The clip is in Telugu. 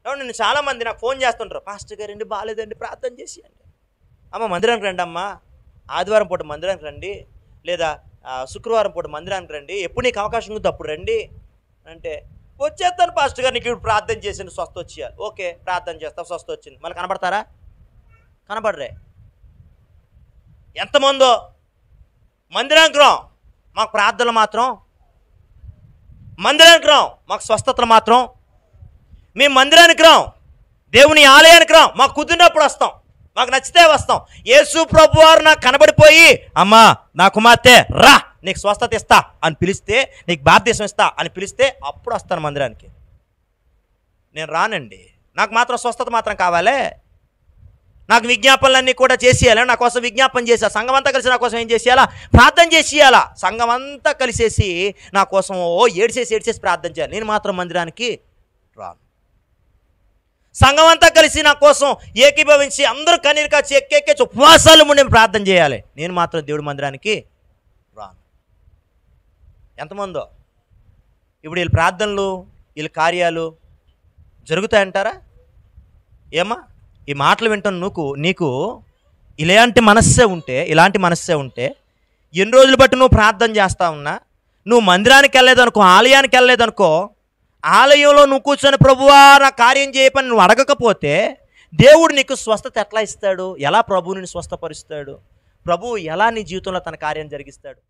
కాబట్టి నేను చాలామంది నాకు ఫోన్ చేస్తుంటారు, పాస్టర్ గారండి బాగాలేదండి ప్రార్థన చేసి అండి. అమ్మ మందిరానికి రండి అమ్మా, ఆదివారం పూట మందిరానికి రండి, లేదా శుక్రవారం పూట మందిరానికి రండి, ఎప్పుడు నీకు అవకాశం ఉందో అప్పుడు రండి అంటే, వచ్చేస్తాను పాస్టర్ గారు, నీకు ఇప్పుడు ప్రార్థన చేసి స్వస్థ వచ్చేయాలి. ఓకే, ప్రార్థన చేస్తావు, స్వస్థ వచ్చింది. మళ్ళీ కనబడతారా? కనబడరే. ఎంతమందో మందిరానికి రాం, మాకు ప్రార్థనలు మాత్రం, మందిరానికి రాం, మాకు స్వస్థతలు మాత్రం, మేము మందిరానికి రాం, దేవుని ఆలయానికి రాం, మాకు కుదిరినప్పుడు వస్తాం, మాకు నచ్చితే వస్తాం. యేసు ప్రభు వారు నాకు కనబడిపోయి, అమ్మా నా కుమార్తె రా నీకు స్వస్థత ఇస్తా అని పిలిస్తే, నీకు బాప్తిసం ఇస్తా అని పిలిస్తే అప్పుడు వస్తాను మందిరానికి. నేను రానండి. నాకు మాత్రం స్వస్థత మాత్రం కావాలే. నాకు విజ్ఞాపనలన్నీ కూడా చేసేయాలా, నా కోసం విజ్ఞాపన చేసా, సంఘం అంతా కలిసి నా కోసం ఏం చేసేయాలా, ప్రార్థన చేసేయాలా. సంఘం అంతా కలిసేసి నా కోసం ఏడ్చేసి ప్రార్థన చేయాలి. నేను మాత్రం మందిరానికి రాను. సంఘం అంతా కలిసి నా కోసం ఏకీభవించి అందరూ కన్నీరు కాచి ఎక్కేసి ఉపవాసాలు ముందు ప్రార్థన చేయాలి. నేను మాత్రం దేవుడి మందిరానికి రాను. ఎంతమందో ఇప్పుడు వీళ్ళ ప్రార్థనలు, వీళ్ళ కార్యాలు జరుగుతాయంటారా? ఏమా ఈ మాటలు వింటాను నీకు ఇలాంటి మనస్సే ఉంటే ఎన్ని రోజులు బట్టి నువ్వు ప్రార్థన చేస్తా ఉన్నా, నువ్వు మందిరానికి వెళ్ళలేదనుకో, ఆలయానికి వెళ్ళలేదనుకో, ఆలయంలో నువ్వు కూర్చొని ప్రభువా నా కార్యం చేయపని నువ్వు అడగకపోతే దేవుడు నీకు స్వస్థత ఎట్లా ఇస్తాడు? ఎలా ప్రభువుని స్వస్థపరుస్తాడు? ప్రభువు ఎలా నీ జీవితంలో తన కార్యం జరిగిస్తాడు?